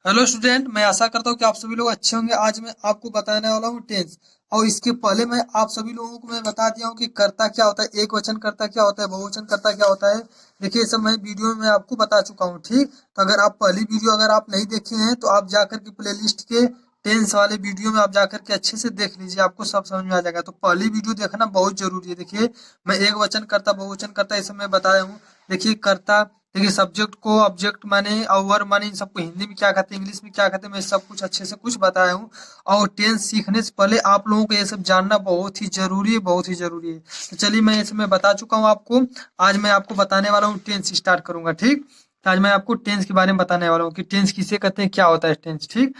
Hello student, मैं आशा करता हूँ कि आप सभी लोग अच्छे होंगे। आज मैं आपको बताने वाला हूँ टेंस। और इसके पहले मैं आप सभी लोगों को मैं बता दिया हूँ कि कर्ता क्या होता है, एक वचन कर्ता क्या होता है, बहुवचन कर्ता क्या होता है। देखिए, ये सब मैं वीडियो में आपको बता चुका हूँ। ठीक, तो अगर आप पहली वीडियो अगर आप नहीं देखे हैं तो आप जाकर के प्लेलिस्ट के टेंस वाले वीडियो में आप जाकर के अच्छे से देख लीजिए, आपको सब समझ में आ जाएगा। तो पहली वीडियो देखना बहुत जरूरी है। देखिए, मैं एक वचन कर्ता, बहुवचन कर्ता ये सब मैं बताया हूँ। देखिए, कर्ता, देखिए सब्जेक्ट को ऑब्जेक्ट माने और वर्ब माने, इन सबको हिंदी में क्या कहते हैं, इंग्लिश में क्या कहते हैं, मैं सब कुछ अच्छे से कुछ बताया हूँ। और टेंस सीखने से पहले आप लोगों को ये सब जानना बहुत ही जरूरी है, बहुत ही जरूरी है। तो चलिए, मैं इसमें बता चुका हूँ आपको। आज मैं आपको बताने वाला हूँ, टेंस स्टार्ट करूंगा। ठीक, तो आज मैं आपको टेंस के बारे में बताने वाला हूँ कि टेंस किसे कहते हैं, क्या होता है टेंस। ठीक,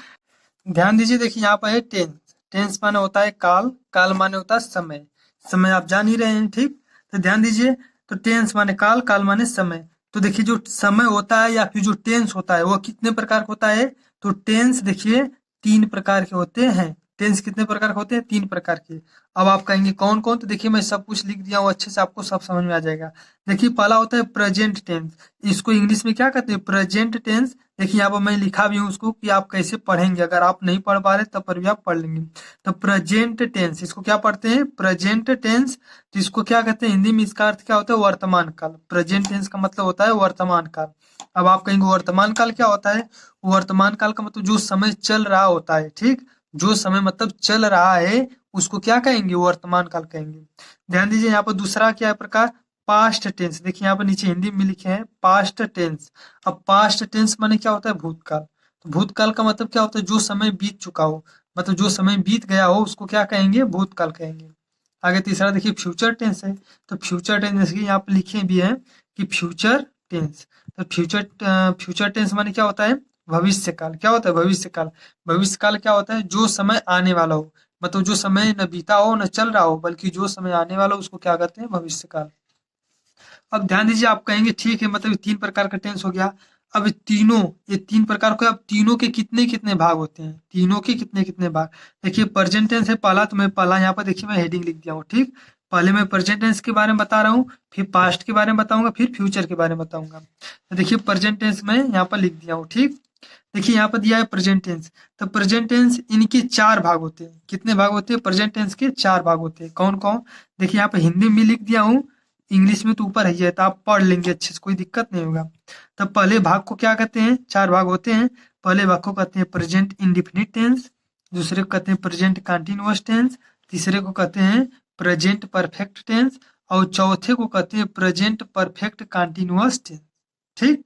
ध्यान दीजिए। देखिए, यहाँ पर है टेंस। टेंस माने होता है काल, काल माने होता है समय। समय आप जान ही रहे हैं। ठीक, तो ध्यान दीजिए। तो टेंस माने काल, काल माने समय। तो देखिए, जो समय होता है या फिर जो टेंस होता है वो कितने प्रकार का होता है। तो टेंस देखिए तीन प्रकार के होते हैं। टेंस कितने प्रकार के होते हैं, तीन प्रकार के। अब आप कहेंगे कौन कौन, तो देखिए मैं सब कुछ लिख दिया हूँ, अच्छे से आपको सब समझ में आ जाएगा। देखिए, पहला होता है प्रेजेंट टेंस। इसको इंग्लिश में क्या कहते हैं, प्रेजेंट टेंस। देखिए, यहाँ पर मैं लिखा भी हूँ उसको कि आप कैसे पढ़ेंगे, अगर आप नहीं पढ़ पा रहे तब पर भी आप पढ़ लेंगे। तो प्रेजेंट टेंस, इसको क्या पढ़ते हैं, प्रेजेंट टेंस। तो इसको क्या कहते हैं हिंदी में, इसका अर्थ क्या होता है, वर्तमान काल। प्रेजेंट टेंस का मतलब होता है वर्तमान काल। अब आप कहेंगे वर्तमान काल क्या होता है। वर्तमान काल का मतलब जो समय चल रहा होता है। ठीक, जो समय मतलब चल रहा है उसको क्या कहेंगे, वर्तमान काल कहेंगे। ध्यान दीजिए, यहाँ पर दूसरा क्या है प्रकार, पास्ट टेंस। देखिए, यहाँ पर नीचे हिंदी में लिखे हैं पास्ट टेंस। अब पास्ट टेंस माने क्या होता है, भूतकाल। तो भूतकाल का मतलब क्या होता है, जो समय बीत चुका हो, मतलब जो समय बीत गया हो उसको क्या कहेंगे, भूतकाल कहेंगे। आगे तीसरा देखिए फ्यूचर टेंस है। तो फ्यूचर टेंस जैसे कि यहाँ पे लिखे भी है कि फ्यूचर टेंस। तो फ्यूचर टेंस माने क्या होता है, भविष्य काल। क्या होता है, भविष्य काल। भविष्य काल क्या होता है, जो समय आने वाला हो, मतलब जो समय न बीता हो न चल रहा हो, बल्कि जो समय आने वाला हो उसको क्या कहते हैं, भविष्य काल। अब ध्यान दीजिए, आप कहेंगे ठीक है, मतलब ये तीन प्रकार का टेंस हो गया। अब तीनों, ये तीन प्रकार के, अब तीनों के कितने कितने भाग होते हैं, तीनों के कितने कितने भाग। देखिए, प्रेजेंट टेंस है पहला, तो मैं पहला यहाँ पर देखिए मैं हेडिंग लिख दिया हूँ। ठीक, पहले मैं प्रेजेंट टेंस के बारे में बता रहा हूँ, फिर पास्ट के बारे में बताऊंगा, फिर फ्यूचर के बारे में बताऊंगा। तो देखिए, प्रेजेंट टेंस मैं यहाँ पर लिख दिया हूँ। ठीक, देखिए यहाँ पर दिया है प्रेजेंट टेंस। तो प्रेजेंट टेंस इनके चार भाग होते हैं। कितने भाग होते हैं, प्रेजेंट टेंस के चार भाग होते हैं। कौन कौन, देखिए यहाँ पर हिंदी में लिख दिया हूँ, इंग्लिश में तो ऊपर ही है, तो आप पढ़ लेंगे अच्छे से, कोई दिक्कत नहीं होगा। तब पहले भाग को क्या कहते हैं, चार भाग होते हैं। पहले भाग को कहते हैं प्रेजेंट इंडिफिनिट टेंस, दूसरे को कहते हैं प्रेजेंट कंटिन्यूअस टेंस, तीसरे को कहते हैं प्रेजेंट परफेक्ट टेंस, और चौथे को कहते हैं प्रेजेंट परफेक्ट कंटिन्यूअस टेंस। ठीक,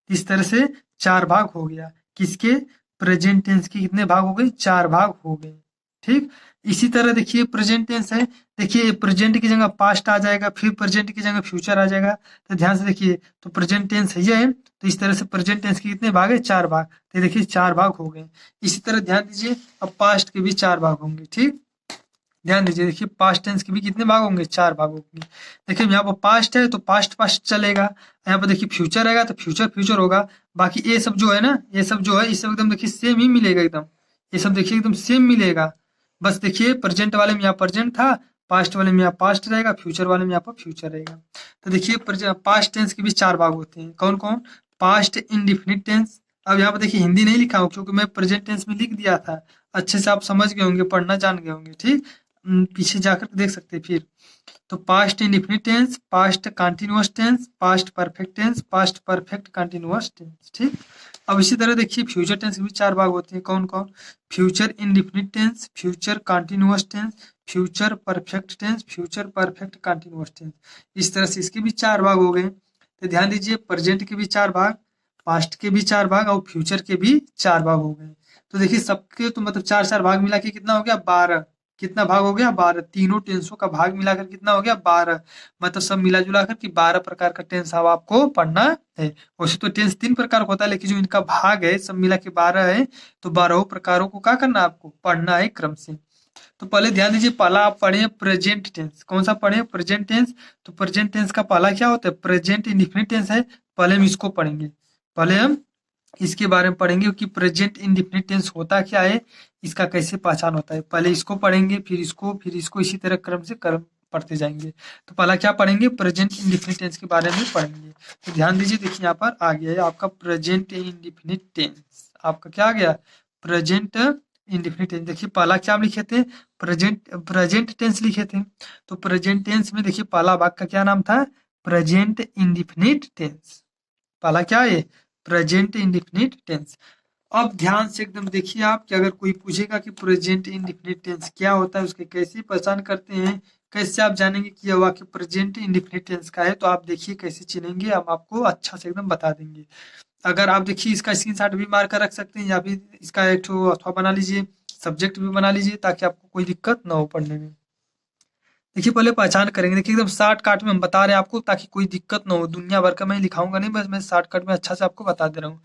इस तरह से चार भाग हो गया किसके, प्रेजेंट टेंस के कितने भाग हो गए, चार भाग हो गए। ठीक, इसी तरह देखिए प्रेजेंट टेंस है। देखिए, प्रेजेंट की जगह पास्ट आ जाएगा, फिर प्रेजेंट की जगह फ्यूचर आ जाएगा। तो ध्यान से देखिए, तो प्रेजेंट टेंस है ये, तो इस तरह से प्रेजेंट टेंस के कितने भाग है, चार भाग। तो देखिए चार भाग हो गए। इसी तरह ध्यान दीजिए, अब पास्ट के भी चार भाग होंगे। ठीक, ध्यान दीजिए, देखिए पास्ट टेंस के भी कितने भाग होंगे, चार भाग होंगे। देखिए, यहाँ पर पास्ट है तो पास्ट पास्ट चलेगा, यहाँ पर देखिए फ्यूचर रहेगा तो फ्यूचर फ्यूचर होगा। बाकी ये सब जो है ना, ये सब जो है, ये सब एकदम देखिए सेम ही मिलेगा एकदम। ये सब देखिए एकदम सेम मिलेगा। बस देखिए, प्रेजेंट वाले में यहाँ प्रेजेंट था, पास्ट वाले में यहाँ पास्ट रहेगा, फ्यूचर वाले में यहाँ पर फ्यूचर रहेगा। तो देखिए, पास्ट टेंस के भी चार भाग होते हैं। कौन कौन, पास्ट इंडिफिनिट टेंस। अब यहाँ पर देखिए हिंदी नहीं लिखा हूँ क्योंकि मैं प्रेजेंट टेंस में लिख दिया था। अच्छे से आप समझ गए होंगे, पढ़ना जान गए होंगे। ठीक, पीछे जाकर के देख सकते हैं फिर। तो past indefinite tense, past continuous tense, past perfect tense, past perfect continuous tense. ठीक, अब इसी तरह देखिए फ्यूचर टेंस के भी चार भाग होते हैं। कौन कौन, future indefinite tense, future continuous tense, future perfect tense, future perfect continuous tense. इस तरह से इसके भी चार भाग हो गए। तो ध्यान दीजिए, प्रेजेंट के भी चार भाग, पास्ट के भी चार भाग और फ्यूचर के भी चार भाग हो गए। तो देखिए सबके तो मतलब चार चार भाग मिला के कितना हो गया, 12। कितना भाग हो गया, 12। तीनों टेंसों का भाग मिलाकर कितना हो गया, 12। मतलब सब मिला जुला कर कि 12 प्रकार का टेंस अब आपको पढ़ना है। वैसे तो टेंस तीन प्रकार का होता है, लेकिन जो इनका भाग है सब मिला के 12 है। तो 12 प्रकारों को क्या करना है, आपको पढ़ना है क्रम से। तो पहले ध्यान दीजिए, पहला आप पढ़े प्रेजेंट टेंस। कौन सा पढ़े, प्रेजेंट टेंस। तो प्रेजेंट टेंस का पहला क्या होता है, प्रेजेंट इंडिफिनिट टेंस है। पहले हम इसको पढ़ेंगे, पहले हम इसके बारे में पढ़ेंगे कि प्रेजेंट इंडिफिनिट टेंस होता क्या है, इसका कैसे पहचान होता है। पहले इसको पढ़ेंगे, फिर इसको, इसी तरह क्रम से क्रम पढ़ते जाएंगे। तो पहला क्या पढ़ेंगे, प्रेजेंट इंडिफिनिट टेंस के बारे में पढ़ेंगे। तो ध्यान दीजिए, देखिए यहाँ पर आ गया है आपका प्रेजेंट इंडिफिनिट टेंस। आपका क्या आ गया, प्रेजेंट इंडेफिनिट टेंस। देखिए पहला क्या हम लिखे थे, प्रेजेंट टेंस लिखे थे। तो प्रेजेंट टेंस में देखिए पहला भाग का क्या नाम था, प्रेजेंट इंडेफिनिट टेंस। पहला क्या है, प्रेजेंट इंडेफिनिट टेंस। अब ध्यान से एकदम देखिए आप कि अगर कोई पूछेगा कि प्रेजेंट इंडेफिनिट टेंस क्या होता है, उसकी कैसे पहचान करते हैं, कैसे आप जानेंगे कि यह वाक्य प्रेजेंट इंडेफिनिट टेंस का है, तो आप देखिए कैसे चिनेंगे, हम आपको अच्छा से एकदम बता देंगे। अगर आप देखिए इसका स्क्रीनशॉट भी मार कर रख सकते हैं, या फिर इसका एक ठो अथवा बना लीजिए, सब्जेक्ट भी बना लीजिए, ताकि आपको कोई दिक्कत ना हो पढ़ने में। देखिए पहले पहचान करेंगे, देखिए एकदम शॉर्टकट में हम बता रहे हैं आपको, ताकि कोई दिक्कत ना हो। दुनिया भर का मैं लिखाऊंगा नहीं, बस मैं शॉर्टकट में अच्छा से आपको बता दे रहा हूँ।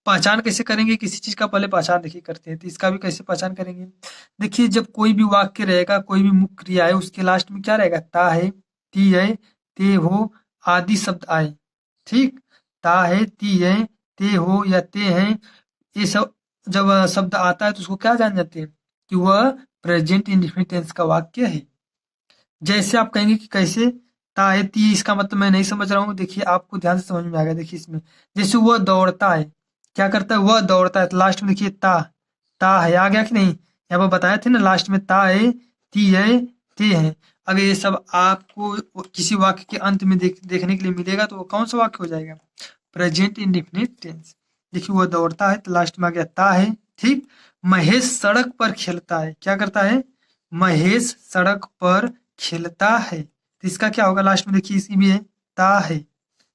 पहचान कैसे करेंगे किसी चीज का, पहले पहचान देखिए करते हैं, तो इसका भी कैसे पहचान करेंगे। देखिए जब कोई भी वाक्य रहेगा, कोई भी मुख्य क्रिया है, उसके लास्ट में क्या रहेगा, ता है, ती है, ते हो आदि शब्द आए। ठीक, ता है, ती है, ते हो या ते हैं, ये सब जब शब्द आता है तो उसको क्या जान जाते हैं कि वह प्रेजेंट इंडेफिनिट टेंस का वाक्य है। जैसे आप कहेंगे कि कैसे, ता है ती, इसका मतलब मैं नहीं समझ रहा हूँ, देखिए आपको ध्यान से समझ में आ गया। देखिए इसमें जैसे वह दौड़ता है, क्या करता है, वह दौड़ता है, तो लास्ट में देखिए ता है, आ गया कि नहीं। यहाँ पर बताए थे ना, लास्ट में ता है, ती है, ते है। अगर ये सब आपको किसी वाक्य के अंत में देखने के लिए मिलेगा, तो वो कौन सा वाक्य हो जाएगा, प्रेजेंट इंडेफिनिट टेंस। देखिए वह दौड़ता है, तो लास्ट में आ गया ता है। ठीक, महेश सड़क पर खेलता है, क्या करता है, महेश सड़क पर खेलता है, तो इसका क्या होगा, लास्ट में देखिए इसी में है, ता है।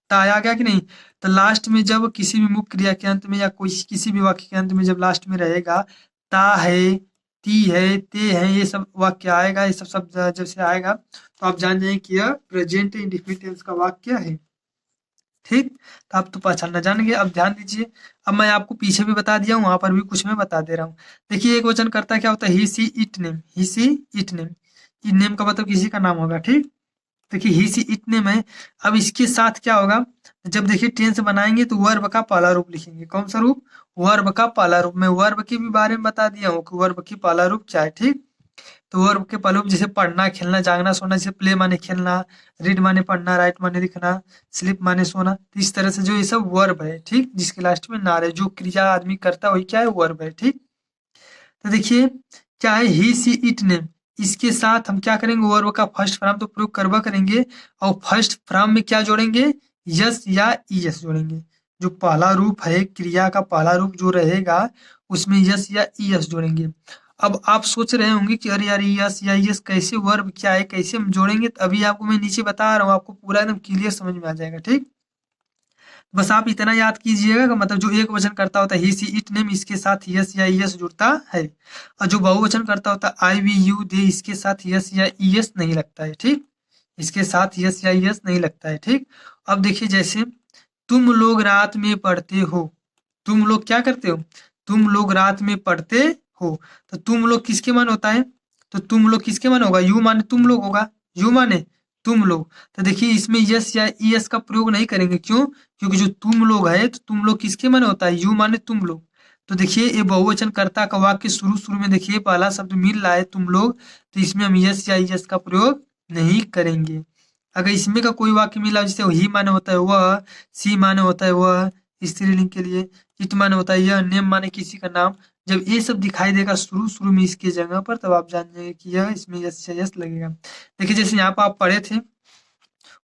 ता आ गया कि नहीं। तो लास्ट में जब किसी भी मुख्य क्रिया के अंत में, या कोई किसी भी वाक्य के अंत में जब लास्ट में रहेगा ता है, ती है, ते है, ये सब वाक्य आएगा, ये सब शब्द जब से आएगा, तो आप जान जाएंगे कि यह प्रेजेंट इंडेफिनिट टेंस का वाक्य है। ठीक, तो आप तो पहचानना जान गए। अब ध्यान दीजिए, अब मैं आपको पीछे भी बता दिया हूँ, वहां पर भी कुछ मैं बता दे रहा हूँ। देखिए एक वचन करता क्या होता है, he see it name, he see it name. Name का मतलब किसी का नाम होगा। ठीक, देखिए ही सी इट नेम है। अब इसके साथ क्या होगा, जब देखिए टेंस बनाएंगे तो वर्ब का पहला रूप लिखेंगे। कौन सा रूप, वर्ब का पहला रूप। मैं वर्ब के भी बारे में बता दिया हूँ कि वर्ब की पहला रूप क्या है। ठीक, तो वर्ब के पहलू जैसे पढ़ना, खेलना, जागना, सोना, जैसे प्ले माने खेलना, रीड माने पढ़ना, राइट माने लिखना, स्लीप माने सोना, तो इस तरह से जो ये सब वर्ब है। ठीक, जिसके लास्ट में नार है, जो क्रिया आदमी करता है वही क्या है, वर्ब है। ठीक, तो देखिए क्या है, ही सी इट नेम, इसके साथ हम क्या करेंगे, वर्ब का फर्स्ट फॉर्म तो प्रयोग करवा करेंगे, और फर्स्ट फॉर्म में क्या जोड़ेंगे, यस या ईएस जोड़ेंगे। जो पहला रूप है, क्रिया का पहला रूप जो रहेगा, उसमें यस या ईएस जोड़ेंगे। अब आप सोच रहे होंगे कि अरे यार यस या ईएस कैसे, वर्ब क्या है, कैसे हम जोड़ेंगे, तो अभी आपको मैं नीचे बता रहा हूँ, आपको पूरा एकदम क्लियर समझ में आ जाएगा। ठीक, बस आप इतना याद कीजिएगा कि मतलब जो एक वचन करता होता है ही सी इट नेम, इसके साथ यस या ईएस जुड़ता है, और जो बहुवचन करता होता है आई वी यू दे, इसके साथ यस या ईएस नहीं लगता है। ठीक, इसके साथ यस या ईएस नहीं लगता है। ठीक, अब देखिए जैसे तुम लोग रात में पढ़ते हो, तुम लोग क्या करते हो, तुम लोग रात में पढ़ते हो, तो तुम लोग किसके मन होता है, तो तुम लोग किसके मन होगा, यू माने तुम लोग होगा, यू माने तुम लोग। तो देखिए इसमें यस या ईएस का प्रयोग नहीं करेंगे, क्यों, क्योंकि जो तुम लोग है, तो तुम लोग किसके मन होता है, यू माने तुम लोग। तो देखिए ये बहुवचन कर्ता का वाक्य शुरू शुरू में देखिए पहला शब्द मिल रहा है तुम लोग, तो इसमें हम यस या ईएस का प्रयोग नहीं करेंगे। अगर इसमें का कोई वाक्य मिला, जैसे ही माने होता है वह, सी माने होता है वह स्त्रीलिंग के लिए, इट माने होता है यह, नेम माने किसी का नाम, जब ये सब दिखाई देगा शुरू शुरू में इसके जगह पर, तब आप जान जाएंगे कि यह इसमें यस या यस लगेगा। देखिए जैसे यहाँ पर आप पढ़े थे,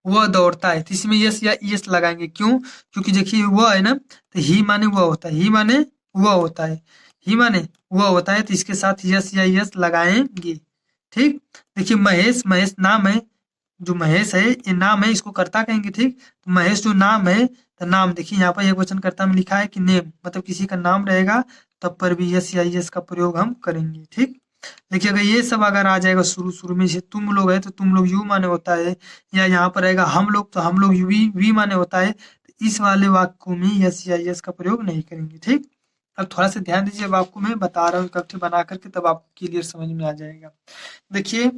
वह दौड़ता है, तो इसमें यस या यस लगाएंगे, क्यों, क्योंकि देखिए वह है ना, तो ही माने वह होता है, ही माने वह होता है, ही माने वह होता है, तो इसके साथ यस या यस लगाएंगे। ठीक, देखिए महेश, महेश नाम है, जो महेश है ये नाम है, इसको कर्ता कहेंगे। ठीक, तो महेश जो नाम है, तो नाम देखिए यहाँ पर एक वचन कर्ता में लिखा है कि नेम, मतलब किसी का नाम रहेगा, तब पर भी यस या यस का प्रयोग हम करेंगे। ठीक, देखिए अगर ये सब अगर आ जाएगा शुरू शुरू में, जैसे तुम लोग है तो तुम लोग यू माने होता है, या यहाँ पर रहेगा हम लोग, तो हम लोग वी माने होता है, तो इस वाले वाक्यों में यस या यस का प्रयोग नहीं करेंगे। ठीक, अब थोड़ा सा ध्यान दीजिए, अब आपको मैं बता रहा हूँ इकट्ठे बना करके, तब आपको क्लियर समझ में आ जाएगा। देखिए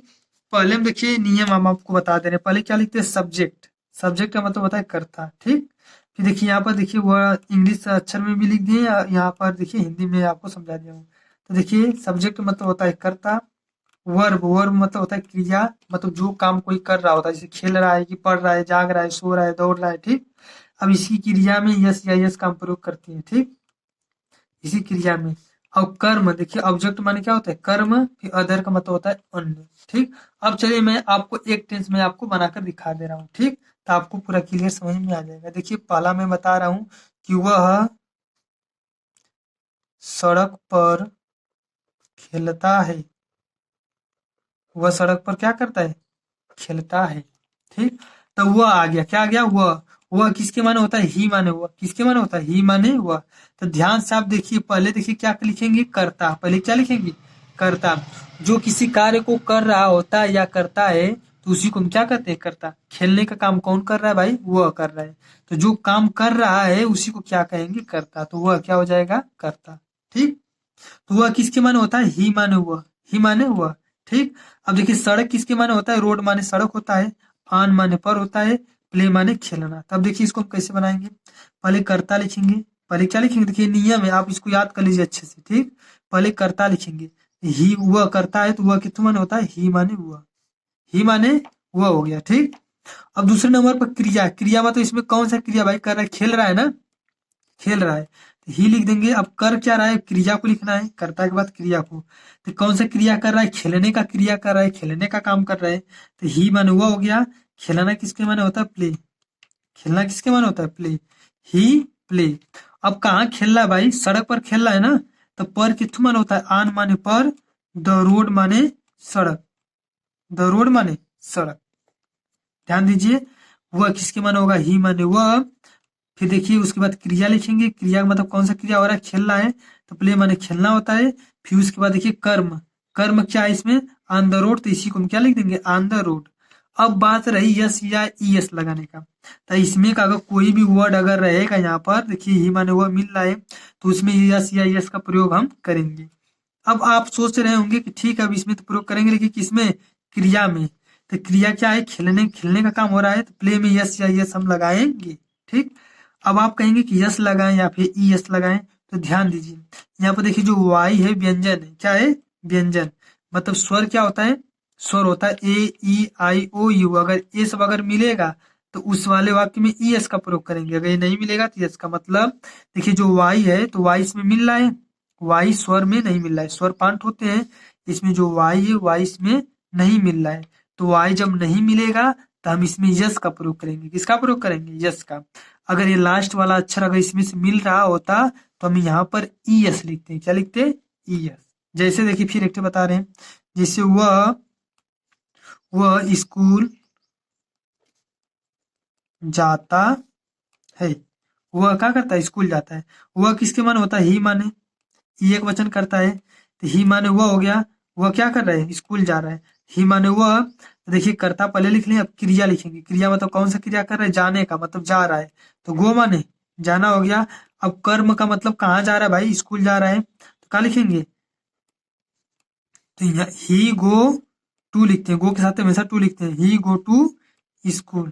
पहले हम देखिए नियम हम आपको बता दे रहे हैं, पहले क्या लिखते हैं, सब्जेक्ट, सब्जेक्ट का मतलब होता है कर्ता। ठीक, फिर देखिए यहाँ पर देखिए वह इंग्लिश अक्षर में भी लिख दिए, यहाँ पर देखिए हिंदी में आपको समझा दिया हूँ। तो देखिए सब्जेक्ट मतलब होता है कर्ता, वर्ब, वर्ब मतलब होता है क्रिया, मतलब जो काम कोई कर रहा होता है, जैसे खेल रहा है, कि पढ़ रहा है, जाग रहा है, सो रहा है, दौड़ रहा है। ठीक, अब इसकी क्रिया में यस या यस का हम प्रयोग करते हैं। ठीक, किसी क्रिया में। और कर्म देखिए, ऑब्जेक्ट माने क्या होता है कर्म, फिर अदर का मतलब होता है अन्य। ठीक, अब चलिए मैं आपको एक टेंस में आपको बनाकर दिखा दे रहा हूँ। ठीक, तो आपको पूरा क्लियर समझ में आ जाएगा। देखिए पहला मैं बता रहा हूँ कि वह सड़क पर खेलता है। वह सड़क पर क्या करता है, खेलता है। ठीक, तो वह आ गया, क्या आ गया वह किसके माने होता है ही माने वह, किसके माने होता है ही माने वह। तो ध्यान से आप देखिए, पहले देखिए क्या लिखेंगे कर्ता, पहले क्या लिखेंगे कर्ता। जो किसी कार्य को कर रहा होता है या करता है तो उसी को हम क्या कहते हैं कर्ता। खेलने का काम कौन कर रहा है भाई, वह कर रहा है। तो जो काम कर रहा है उसी को क्या कहेंगे कर्ता, तो वह क्या हो जाएगा कर्ता। ठीक, तो वह किसके माने होता है ही माने हुआ, ही माने हुआ। ठीक, अब देखिए सड़क किसके माने होता है, रोड माने सड़क होता है, आन माने पर होता है, प्ले माने खेलना। तब देखिए इसको हम कैसे बनाएंगे, पहले कर्ता लिखेंगे। पहले क्या लिखेंगे, देखिए नियम है, आप इसको याद कर लीजिए अच्छे से। ठीक, पहले कर्ता लिखेंगे, ही वह करता है तो वह कितने माने होता है ही माने हुआ, ही माने वह हो गया। ठीक, अब दूसरे नंबर पर क्रिया, क्रिया मतलब इसमें कौन सा क्रिया भाई कर रहा है, खेल रहा है ना, खेल रहा है तो ही लिख देंगे। अब कर क्या रहा है, क्रिया को लिखना है, कर्ता के बाद क्रिया को। तो कौन सा क्रिया कर रहा है, खेलने का क्रिया कर रहा है, खेलने का काम कर रहा है। तो ही माने हुआ हो गया। खेलना किसके माने होता है प्ले, खेलना किसके माने होता है प्ले, ही प्ले। अब कहाँ खेल रहा है भाई, सड़क पर खेल रहा है ना, तो पर किथु माने होता है आन माने पर, द रोड माने सड़क, द रोड माने सड़क। ध्यान दीजिए, वह किसके माने होगा ही माने वह। फिर देखिए उसके बाद क्रिया लिखेंगे, क्रिया का मतलब कौन सा क्रिया हो रहा है, खेल रहा है, तो प्ले माने खेलना होता है। फिर उसके बाद देखिए कर्म, कर्म क्या है इसमें ऑन द रोड, तो इसी को हम क्या लिख देंगे ऑन द रोड। अब बात रही यस या ई एस लगाने का, तो इसमें का अगर कोई भी वर्ड अगर रहेगा यहाँ पर, देखिए ही माने हुआ मिल रहा है, तो उसमें यस या यस का प्रयोग हम करेंगे। अब आप सोच रहे होंगे कि ठीक है अब इसमें तो प्रयोग करेंगे, लेकिन किसमें, क्रिया में। तो क्रिया क्या है, खेलने खेलने का काम हो रहा है, तो प्ले में यस या यस हम लगाएंगे। ठीक, अब आप कहेंगे कि यस लगाएं या फिर ई यस लगाएं, तो ध्यान दीजिए यहाँ पर देखिए जो वाई है व्यंजन है, क्या है व्यंजन, मतलब स्वर क्या होता है, स्वर होता है ए ई आई ओ यू। अगर ये सब अगर मिलेगा तो उस वाले वाक्य में ई एस का प्रयोग करेंगे, अगर ये नहीं मिलेगा तो यस का। मतलब देखिए जो वाई है तो वाई इसमें मिल रहा है, वाई स्वर में नहीं मिल रहा है, स्वर पांच होते हैं, इसमें जो वाई है वाई इसमें नहीं मिल रहा है। तो वाई जब नहीं मिलेगा तो हम इसमें यस का प्रयोग करेंगे, किसका प्रयोग करेंगे यस का। अगर ये लास्ट वाला अक्षर अगर इसमें से मिल रहा होता तो हम यहाँ पर ई एस लिखते हैं, क्या लिखते हैं ई एस। जैसे देखिए फिर एक बता रहे हैं, जैसे वह स्कूल जाता है, वह क्या करता है स्कूल जाता है। वह किसके माने होता है ही माने, ये एक वचन करता है, तो ही माने वह हो गया, वह क्या कर रहा है स्कूल जा रहा है, ही माने वह। तो देखिए कर्ता पहले लिख लें, अब क्रिया लिखेंगे, क्रिया मतलब कौन सा क्रिया कर रहा है, जाने का मतलब जा रहा है, तो गो माने जाना हो गया। अब कर्म का मतलब कहाँ जा रहा है भाई, स्कूल जा रहा है, तो क्या लिखेंगे, तो यहाँ ही गो टू लिखते हैं, गो के साथ हमेशा टू लिखते हैं, ही गो टू स्कूल,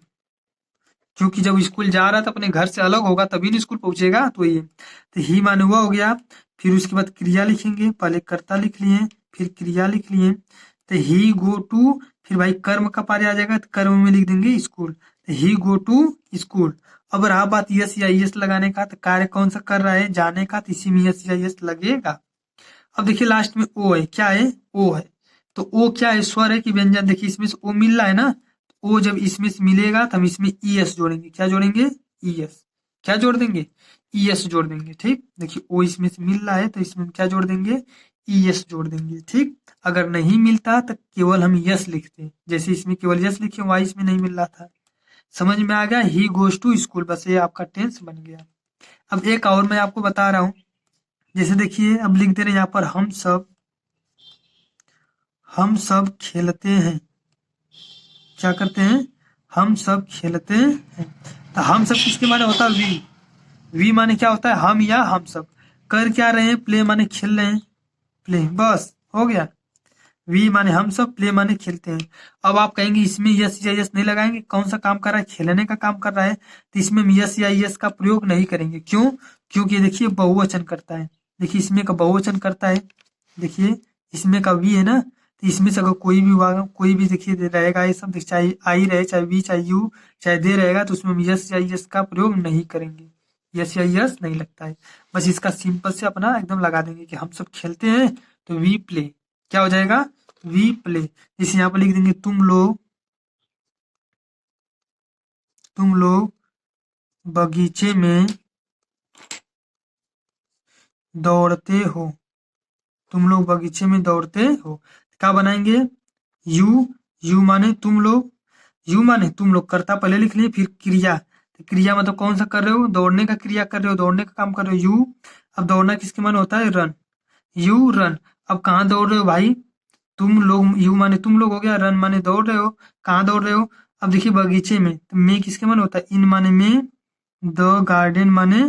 क्योंकि जब स्कूल जा रहा था अपने घर से अलग होगा तभी ना स्कूल पहुंचेगा, तो ये तो ही माने हुआ हो गया। फिर उसके बाद क्रिया लिखेंगे, पहले कर्ता लिख लिए, फिर क्रिया लिख लिए, तो ही गो टू, फिर भाई कर्म का पारे आ जाएगा तो कर्म में लिख देंगे स्कूल, तो ही गो टू स्कूल। अब रहा बात यस या यस लगाने का, तो कार्य कौन सा कर रहा है जाने का, तो इसी में यस या यस लगेगा। अब देखिए लास्ट में ओ है, क्या है ओ है, तो ओ क्या है स्वर है कि व्यंजन, देखिए इसमें से ओ मिल रहा है ना, ओ जब इसमें से मिलेगा तो हम इसमें ई एस जोड़ेंगे, क्या जोड़ेंगे ई एस, क्या जोड़ देंगे ई एस जोड़ देंगे। ठीक, देखिए ओ इसमें से मिल रहा है तो इसमें क्या जोड़ देंगे ई एस जोड़ देंगे। ठीक, अगर नहीं मिलता तो केवल हम यस लिखते हैं, जैसे इसमें केवल यस लिखे, वाई इसमें नहीं मिल रहा था। समझ में आ गया, ही गोज टू स्कूल, बस ये आपका टेंस बन गया। अब एक और मैं आपको बता रहा हूँ, जैसे देखिए अब लिख दे रहे हैं यहाँ पर हम सब खेलते हैं, क्या करते हैं हम सब खेलते हैं। तो हम सब किसके माने होता है वी माने क्या होता है हम या हम सब। कर क्या रहे हैं, प्ले माने खेल रहे हैं, प्ले, बस हो गया। वी माने हम सब, प्ले माने खेलते हैं। अब आप कहेंगे इसमें यस या यस नहीं लगाएंगे, कौन सा काम कर रहा है खेलने का काम कर रहा है, तो इसमें हम यस या यस का प्रयोग नहीं करेंगे। क्यों, क्योंकि देखिए बहुवचन करता है, देखिए इसमें का बहुवचन करता है, देखिए इसमें का वी है ना, तो इसमें से अगर कोई भी देखिए रहेगा, ये सब चाहे आई रहे चाहे वी चाहे यू चाहे दे रहेगा, तो उसमें हम यस या यस का प्रयोग नहीं करेंगे, यस या यस नहीं लगता है। बस इसका सिंपल से अपना एकदम लगा देंगे कि हम सब खेलते हैं, तो वी प्ले क्या हो जाएगा, वी प्ले। जैसे यहाँ पर लिख देंगे तुम लोग बगीचे में दौड़ते हो, तुम लोग बगीचे में दौड़ते हो। क्या बनाएंगे, यू, यू माने तुम लोग, यू माने तुम लोग, कर्ता पहले लिख लिए, फिर क्रिया, तो क्रिया मतलब कौन सा कर रहे हो, दौड़ने का क्रिया कर रहे हो, दौड़ने का काम कर रहे हो, यू। अब दौड़ना किसके माने होता है, रन, यू रन। अब कहाँ दौड़ रहे हो भाई, तुम लोग, यू माने तुम लोग हो गया, रन माने दौड़ रहे हो, कहाँ दौड़ रहे हो। अब देखिए बगीचे में, तो में किसके माने होता है, इन माने में, द गार्डन माने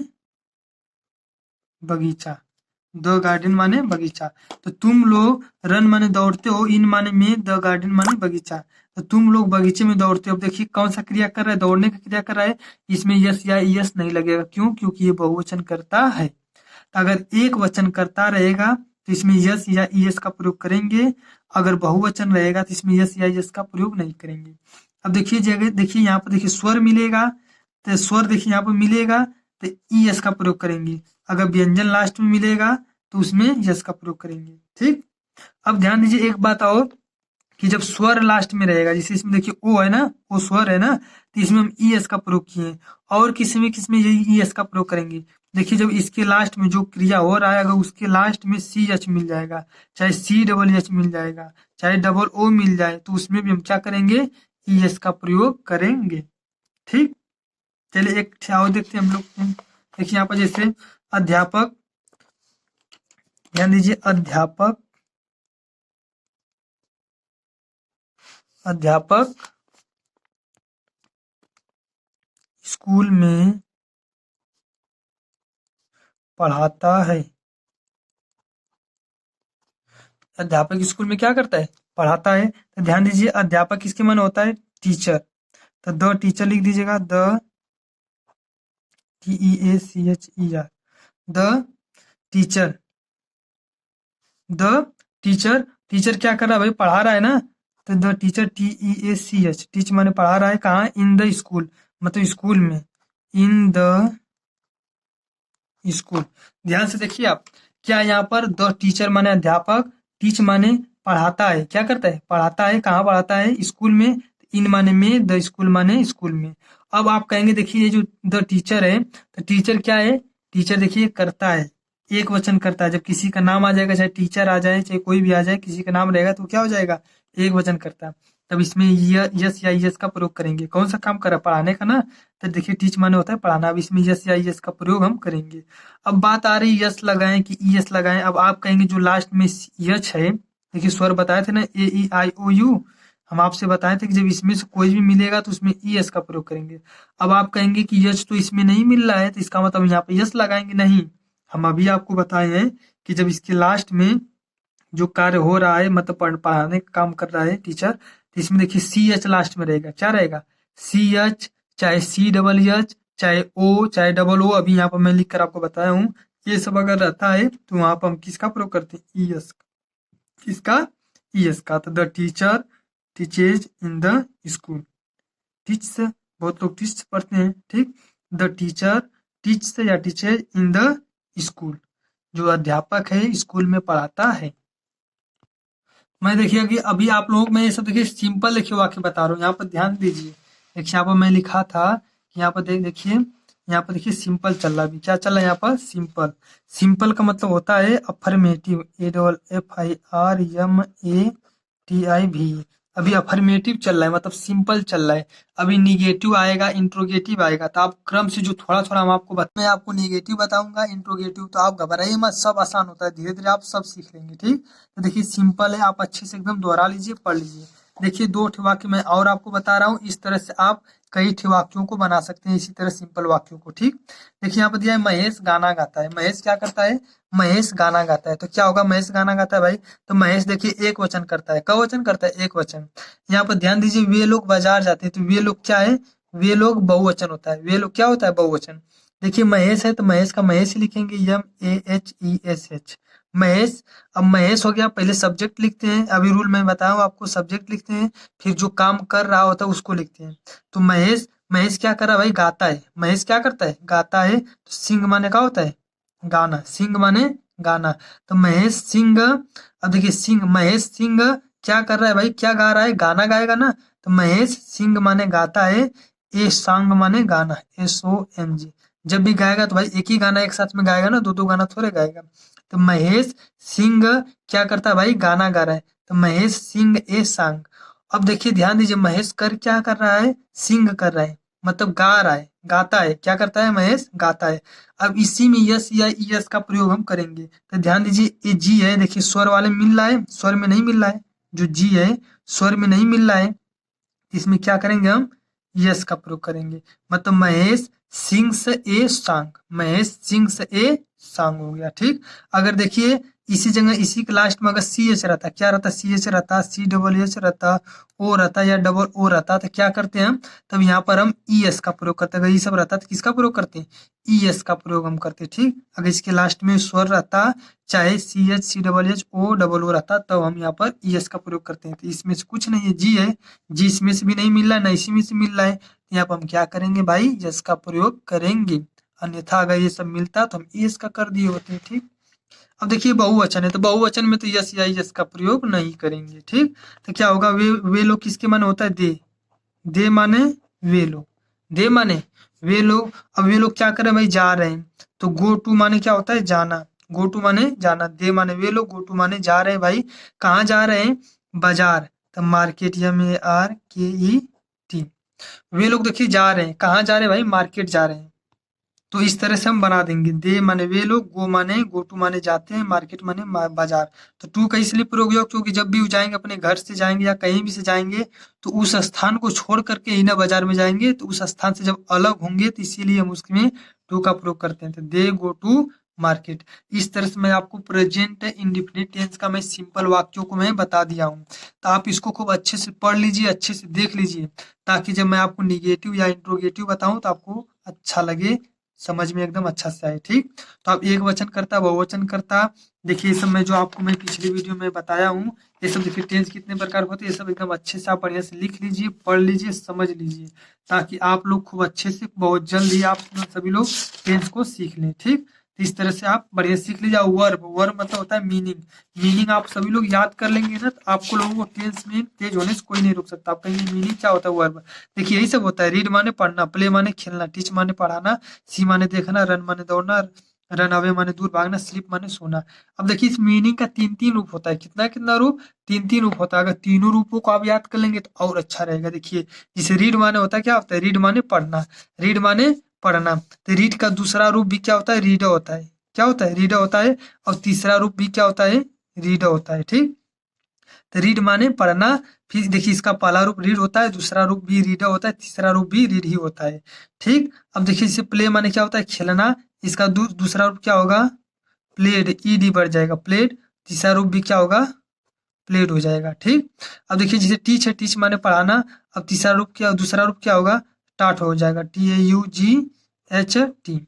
बगीचा, द गार्डन माने बगीचा। तो तुम लोग रन माने दौड़ते हो, इन माने में, द गार्डन माने बगीचा। तो तुम लोग बगीचे में दौड़ते हो। अब देखिए कौन सा क्रिया कर रहा है, दौड़ने का क्रिया कर रहा है, इसमें यस या यस नहीं लगेगा, क्यों, क्योंकि ये बहुवचन करता है। तो अगर एक वचन करता रहेगा तो इसमें यस या यस का प्रयोग करेंगे, अगर बहुवचन रहेगा तो इसमें यस या यस का प्रयोग नहीं करेंगे। अब देखिए जगह, देखिए यहाँ पर देखिए स्वर मिलेगा, तो स्वर देखिए यहाँ पर मिलेगा तो ई एस का प्रयोग करेंगे, अगर व्यंजन लास्ट में मिलेगा तो उसमें यस का प्रयोग करेंगे। ठीक, अब ध्यान दीजिए एक बात और, कि जब स्वर लास्ट में रहेगा, जैसे इसमें देखिए ओ है ना, ओ स्वर है ना, तो इसमें हम ई एस का प्रयोग किए, और किसमें ये ई एस का प्रयोग करेंगे। देखिए जब इसके लास्ट में जो क्रिया हो रहा है, अगर उसके लास्ट में सी एच मिल जाएगा, चाहे सी डबल एच मिल जाएगा, चाहे डबल ओ मिल जाए, तो उसमें भी हम क्या करेंगे, ई एस का प्रयोग करेंगे। ठीक, चलिए एक और देखते हैं हम लोग। देखिए यहाँ पर जैसे अध्यापक, ध्यान दीजिए अध्यापक, अध्यापक स्कूल में पढ़ाता है, अध्यापक स्कूल में क्या करता है, पढ़ाता है। तो ध्यान दीजिए अध्यापक किसके मन होता है, टीचर, तो द टीचर लिख दीजिएगा, the TEACHER, the teacher, the teacher, teacher क्या कर रहा है भाई, पढ़ा रहा है ना, तो द टीचर TEACH, टीच माने पढ़ा रहा है, कहाँ, इन द स्कूल, मतलब स्कूल में, इन द स्कूल। ध्यान से देखिए आप, क्या यहाँ पर द टीचर माने अध्यापक, टीच माने पढ़ाता है, क्या करता है, पढ़ाता है, कहाँ पढ़ाता है, स्कूल में, इन माने में, द स्कूल माने स्कूल में। अब आप कहेंगे देखिए ये जो द टीचर है, तो टीचर क्या है, टीचर देखिए करता है, एक वचन करता है, जब किसी का नाम आ जाएगा, चाहे टीचर आ जाए चाहे कोई भी आ जाए, किसी का नाम रहेगा तो क्या हो जाएगा, एक वचन करता है। तब इसमें यस या यस का प्रयोग करेंगे, कौन सा काम कर रहा है, पढ़ाने का ना, तो देखिए टीच माने होता है पढ़ाना, अब इसमें यस या यस का प्रयोग हम करेंगे। अब बात आ रही यस लगाएं कि ई एस लगाएं, अब आप कहेंगे जो लास्ट में यच है, देखिए स्वर बताए थे ना, AEIOU, हम आपसे बताए थे कि जब इसमें से कोई भी मिलेगा तो उसमें ई एस का प्रयोग करेंगे। अब आप कहेंगे कि यच तो इसमें नहीं मिल रहा है, तो इसका मतलब यहाँ पे यस लगाएंगे, नहीं, हम अभी आपको बताए हैं कि जब इसके लास्ट में जो कार्य हो रहा है, मतलब पढ़ाने का काम कर रहा है टीचर, तो इसमें देखिए सी एच लास्ट में रहेगा, क्या रहेगा, सी एच, चाहे सी डबल एच, चाहे ओ, चाहे डबल ओ, अभी यहाँ पर मैं लिख कर आपको बताया हूँ, ये सब अगर रहता है तो वहां पर हम किसका प्रयोग करते हैं, ई एस, किसका, ई एस का। तो the teacher teaches in the school, teach, बहुत लोग टीच पढ़ते हैं, ठीक, द टीचर टीच या टीचेज इन द स्कूल, जो अध्यापक है स्कूल में पढ़ाता है। मैं देखिए कि अभी आप लोगों को मैं ये सब देखिए सिंपल देखिए वाक्य बता रहा हूँ, यहाँ पर ध्यान दीजिए। देखिए यहाँ पर मैं लिखा था, यहाँ पर देखिए, यहाँ पर देखिए सिंपल चल रहा है, अभी क्या चल रहा है यहाँ पर, सिंपल। सिंपल का मतलब होता है अफर्मेटिव, AFFIRMATIV, अभी अफर्मेटिव चल रहा है, मतलब सिंपल चल रहा है। अभी निगेटिव आएगा, इंट्रोगेटिव आएगा, तो आप क्रम से जो थोड़ा थोड़ा हम आपको मैं आपको निगेटिव बताऊंगा, इंट्रोगेटिव, तो आप घबराइए मत, सब आसान होता है, धीरे धीरे आप सब सीख लेंगे। ठीक, तो देखिए सिंपल है, आप अच्छे से एकदम दोहरा लीजिए, पढ़ लीजिए। देखिए दो ठे वाक्य मैं और आपको बता रहा हूँ, इस तरह से आप कई ठे वाक्यों को बना सकते हैं, इसी तरह सिंपल वाक्यों को। ठीक, देखिए यहाँ पर दिया है महेश गाना गाता है, महेश क्या करता है, महेश गाना गाता है, तो क्या होगा, महेश गाना गाता है भाई, तो महेश देखिए एक वचन करता है, क वचन करता है, एक वचन। यहाँ पर ध्यान दीजिए वे लोग बाजार जाते हैं, तो वे लोग क्या है, वे लोग बहुवचन होता है, वे लोग क्या होता है, बहुवचन। देखिए महेश है तो महेश का महेश ही लिखेंगे, MAHESH, महेश। अब महेश हो गया, पहले सब्जेक्ट लिखते हैं, अभी रूल मैं बताऊं आपको, सब्जेक्ट लिखते हैं, फिर जो काम कर रहा होता है उसको लिखते हैं। तो महेश, महेश क्या कर रहा है भाई, गाता है, महेश क्या करता है, गाता है, तो सिंह माने क्या होता है, गाना, सिंग माने गाना। तो महेश सिंह, अब देखिए सिंह, महेश सिंह क्या कर रहा है भाई, क्या गा रहा है, गाना गाएगा ना। तो महेश सिंह माने गाता है, ए सॉन्ग माने गाना, SONG। जब भी गाएगा तो भाई एक ही गाना एक साथ में गाएगा ना, दो दो गाना थोड़े गाएगा। तो महेश सिंह क्या करता है भाई, गाना गा रहा है। तो महेश सिंह ए सॉन्ग। अब देखिए ध्यान दीजिए, महेश कर क्या कर रहा है, सिंग कर रहा है, मतलब गा रहा है, गाता है। क्या करता है महेश, गाता है। अब इसी में यस या यस का प्रयोग हम करेंगे। तो ध्यान दीजिए, ये जी है, देखिए स्वर वाले में मिल रहा है, स्वर में नहीं मिल रहा है। जो जी है स्वर में नहीं मिल रहा है, इसमें क्या करेंगे हम, यस का प्रयोग करेंगे। मतलब Mahesh sings a song, Mahesh sings a song हो गया। ठीक। अगर देखिए इसी जगह, इसी के लास्ट में अगर सी एच रहता, क्या रहता, सी एच रहता, सी डबल एच रहता, ओ रहता या डबल ओ रहता, तो क्या करते हैं हम, तब यहाँ पर हम ई एस का प्रयोग करते हैं। अगर ये सब रहता तो किसका प्रयोग करते हैं, ई एस का प्रयोग हम करते हैं। ठीक। अगर इसके लास्ट में स्वर रहता, चाहे C H, C double H, O double O रहता, तब हम यहाँ पर ई एस का प्रयोग करते हैं। तो इसमें से कुछ नहीं है, जी है, जी इसमें से भी नहीं मिल रहा है, ना इसी में से मिल रहा है। तो यहाँ पर हम क्या करेंगे भाई, यस का प्रयोग करेंगे। अन्यथा अगर ये सब मिलता तो हम यस का कर दिए होते हैं। ठीक। अब देखिए बहुवचन है, तो बहुवचन में तो यस या यस का प्रयोग नहीं करेंगे। ठीक। तो क्या होगा, वे लोग किसके माने होता है, दे, दे माने वे लोग, दे माने वे लोग। अब वे लोग क्या करें भाई, जा रहे हैं। तो गो टू माने क्या होता है, जाना, गो टू माने जाना, दे माने वे लोग, गो टू माने जा रहे हैं भाई। कहाँ जा रहे हैं, बाजार। तो मार्केट, MARKET। वे लोग देखिए जा रहे हैं, कहाँ जा रहे हैं भाई, मार्केट जा रहे हैं। तो इस तरह से हम बना देंगे, दे माने वे लोग, गो माने, गो टू माने जाते हैं, मार्केट माने बाजार। तो टू का इसलिए प्रयोग हुआ क्योंकि जब भी वो जाएंगे, अपने घर से जाएंगे या कहीं भी से जाएंगे, तो उस स्थान को छोड़ करके ही ना बाजार में जाएंगे। तो उस स्थान से जब अलग होंगे तो इसीलिए हम उसमें टू का प्रयोग करते हैं। तो दे गो टू मार्केट। इस तरह से मैं आपको प्रेजेंट इंडिफिनिट टेंस का मैं सिंपल वाक्यों को मैं बता दिया हूँ। तो आप इसको खूब अच्छे से पढ़ लीजिए, अच्छे से देख लीजिए, ताकि जब मैं आपको निगेटिव या इंट्रोगेटिव बताऊं तो आपको अच्छा लगे, समझ में एकदम अच्छा से आए। ठीक। तो आप एक वचन करता, बहुवचन करता, देखिए ये सब मैं जो आपको मैं पिछली वीडियो में बताया हूँ, ये सब देखिए टेंस कितने प्रकार के होते हैं, ये सब एकदम अच्छे से आप बढ़िया से लिख लीजिए, पढ़ लीजिए, समझ लीजिए, ताकि आप लोग खूब अच्छे से बहुत जल्द ही आप सभी लोग टेंस को सीख लें। ठीक। तो इस तरह से आप बढ़िया सीख लीजिए। वर्ब, वर्ब मतलब होता है मीनिंग, मीनिंग आप सभी लोग याद कर लेंगे ना, तो आपको लोगों को टेंस में तेज होने से कोई नहीं रोक सकता। आप कहेंगे मीनिंग क्या होता है, वर्ब। देखिए यही सब होता है, रीड माने पढ़ना, प्ले माने खेलना, टीच माने पढ़ाना, सी माने देखना, रन माने दौड़ना, रन अवे माने दूर भागना, स्लीप माने सोना। अब देखिए इस मीनिंग का तीन तीन रूप होता है, कितना कितना रूप, तीन तीन रूप होता है। अगर तीनों रूपों को आप याद कर लेंगे तो और अच्छा रहेगा। देखिए जिसे रीड माने होता है, क्या होता है, रीड माने पढ़ना, रीड माने पढ़ना। तो रीड का दूसरा रूप भी क्या होता है, रीडर होता है। क्या होता है, रीडर होता है। और तीसरा रूप भी क्या होता है, रीडर होता है। ठीक। तो रीड माने पढ़ना, फिर देखिए इसका पहला रूप रीड होता है, दूसरा रूप भी रीडर होता है, तीसरा रूप भी रीड ही होता है। ठीक। अब देखिए इसे प्ले माने क्या होता है, खेलना, इसका दूसरा रूप क्या होगा, प्लेड, ED बढ़ जाएगा, प्लेड। तीसरा रूप भी क्या होगा, प्लेड हो जाएगा। ठीक। अब देखिए जैसे टीच है, टीच माने पढ़ाना, अब तीसरा रूप क्या, दूसरा रूप क्या होगा, टाट हो जाएगा, TAUGHT,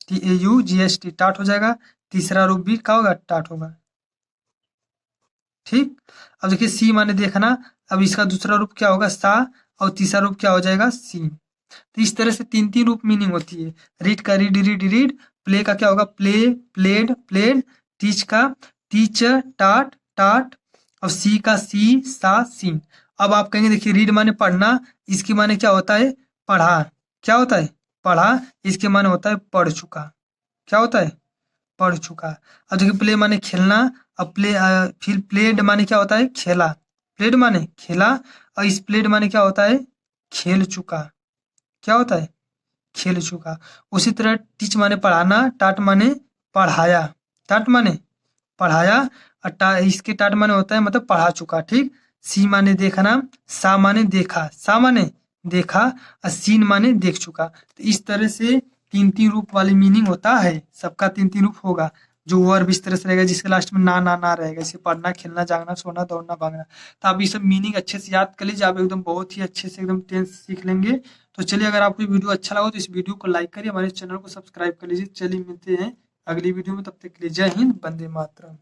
TAUGHT, टाट हो जाएगा। तीसरा रूप भी क्या होगा, टाट होगा। ठीक। अब देखिए सी माने देखना, अब इसका दूसरा रूप क्या होगा, सा, और तीसरा रूप क्या हो जाएगा, सी। तो इस तरह से तीन तीन रूप मीनिंग होती है। रीड का रीड, रीड रीड, प्ले का क्या होगा, प्ले प्लेड प्लेड, टीच का टीच, टाट टाट, और सी का सी, सा, सीन। अब आप कहेंगे देखिए रीड माने पढ़ना, इसके माने क्या होता है, पढ़ा। क्या होता है, पढ़ा। इसके माने होता है पढ़ चुका। क्या होता है, पढ़ चुका। अब देखिए प्ले माने खेलना, अब फिर प्लेड माने क्या होता है, खेला। प्लेड माने खेला, और इस प्लेड माने क्या होता है, खेल चुका। क्या होता है, खेल चुका। उसी तरह टीच माने पढ़ाना, टाट माने पढ़ाया, टाट माने पढ़ाया, और इसके टाट माने होता है मतलब पढ़ा चुका। ठीक। सी माने देखना, सा माने देखा, सा माने देखा, और सीन माने देख चुका। तो इस तरह से तीन तीन रूप वाली मीनिंग होता है, सबका तीन तीन रूप होगा। जो वर्ब इस तरह से रहेगा, जिसके लास्ट में ना ना ना रहेगा, जैसे पढ़ना, खेलना, जागना, सोना, दौड़ना, भागना। तो आप ये सब मीनिंग अच्छे से याद कर लीजिए, आप एकदम बहुत ही अच्छे से एकदम टेंस सीख लेंगे। तो चलिए अगर आपको वीडियो अच्छा लगा तो इस वीडियो को लाइक करिए, हमारे चैनल को सब्सक्राइब कर लीजिए। चलिए मिलते हैं अगली वीडियो में, तब तक के लिए जय हिंद, वंदे मातरम।